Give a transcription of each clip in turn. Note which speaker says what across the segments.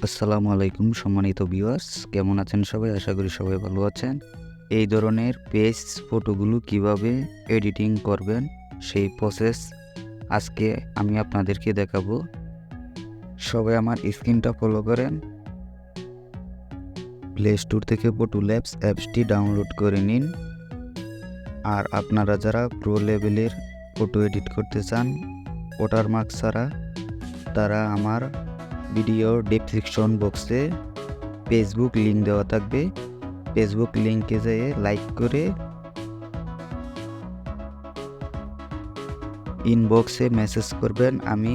Speaker 1: আসসালামু আলাইকুম সম্মানিত ভিউয়ার্স, কেমন আছেন সবাই? আশা করি সবাই ভালো আছেন। এই ধরনের পেজ ফটোগুলো কিভাবে এডিটিং করবেন সেই প্রসেস আজকে আমি আপনাদেরকে দেখাবো। সবাই আমার স্ক্রিনটা ফলো করেন। প্লে স্টোর থেকে ফটো ল্যাবস অ্যাপসটি ডাউনলোড করে নিন। আর আপনারা যারা প্রো লেভেলের ফটো এডিট করতে চান ওয়াটারমার্ক ছাড়া, তারা আমার ভিডিও ডেসক্রিপশন বক্সে ফেসবুক লিঙ্ক দেওয়া থাকবে। ফেসবুক লিঙ্কে যেয়ে লাইক করে ইনবক্সে মেসেজ করবেন আমি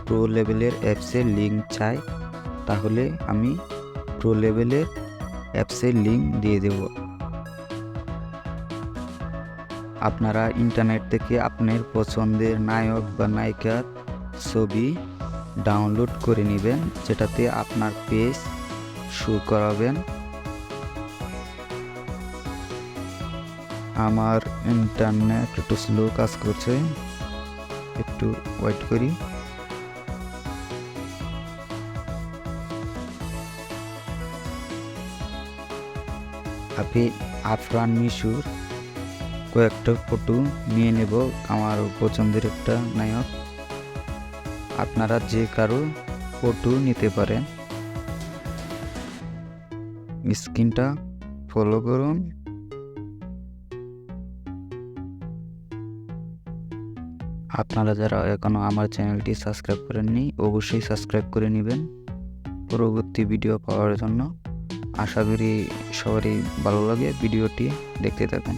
Speaker 1: প্রো লেভেলের অ্যাপসের লিঙ্ক চাই, তাহলে আমি প্রো লেভেলের অ্যাপসের লিঙ্ক দিয়ে দেব। আপনারা ইন্টারনেট থেকে আপনার পছন্দের নায়ক বা নায়িকার ছবি ডাউনলোড করে নেবেন, যেটাতে আপনার পেজ শো করাবেন। আমার ইন্টারনেট একটু স্লো কাজ করছে, একটু ওয়েট করি। আমি আফরান মিশুর কয়েকটা ফটো নিয়ে নেব, আমার পছন্দের একটা নায়ক। আপনারা যে কারো ফটো নিতে পারেন। স্ক্রিনটা ফলো করুন। আপনারা যারা এখনো আমার চ্যানেলটি সাবস্ক্রাইব করেননি অবশ্যই সাবস্ক্রাইব করে নেবেন পরবর্তী ভিডিও পাওয়ার জন্য। আশা করি সবারই ভালো লাগে, ভিডিওটি দেখতে থাকুন।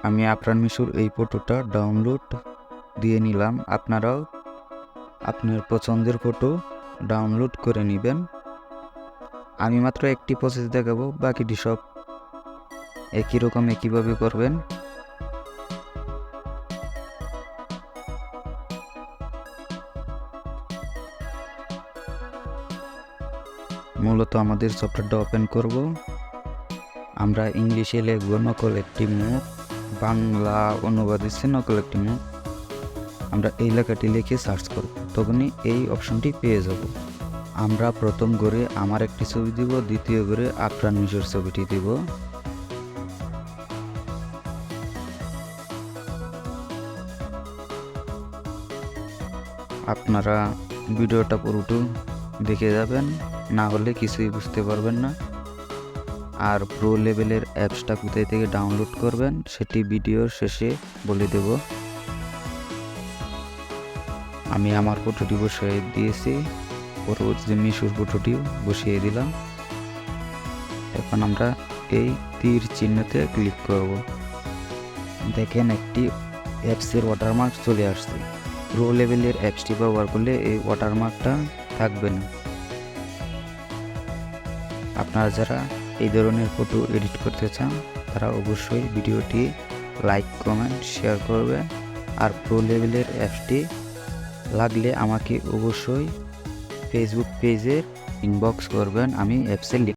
Speaker 1: আমি আফরান মিশুর এই ফটোটা ডাউনলোড দিয়ে নিলাম। আপনারাও আপনার পছন্দের ফটো ডাউনলোড করে নেবেন। আমি মাত্র একটি প্রসেস দেখাবো, বাকিটি সব একই রকম একইভাবে করবেন। মূলত আমাদের সফটওয়্যারটা ওপেন করব। আমরা ইংলিশে লিখব নকল একটি মুখ, বাংলা অনুবাদ দিচ্ছে নকল একটি মুখ। আমরা এই লেখাটি লিখে সার্চ করব, তখনই এই অপশনটি পেয়ে যাব। আমরা প্রথম করে আমার একটি ছবি দিব, দ্বিতীয় করে আফরান মিশুর ছবিটি দিব। আপনারা ভিডিওটা পুরোটা দেখে যাবেন, না হলে কিছুই বুঝতে পারবেন না। আর প্রো লেভেলের অ্যাপসটা কোথায় থেকে ডাউনলোড করবেন সেটি ভিডিওর শেষে বলে দেব। আমি আমার ফটোটি বসিয়ে দিয়েছি, পরবর্তী মিশুর ফটোটিও বসিয়ে দিলাম। এখন আমরা এই তীর চিহ্নতে ক্লিক করব। দেখেন একটি অ্যাপসের ওয়াটারমার্ক চলে আসছে। প্রো লেভেলের অ্যাপসটি ব্যবহার করলে এই ওয়াটারমার্কটা থাকবে না। আপনারা যারা এই ধরনের ফটো এডিট করতে চান তারা অবশ্যই ভিডিওটি লাইক কমেন্ট শেয়ার করবেন। আর প্রো লেভেলের অ্যাপসটি লাগলে আমাকে অবশ্যই ফেসবুক পেজে ইনবক্স করবেন, আমি অ্যাপসের লিঙ্ক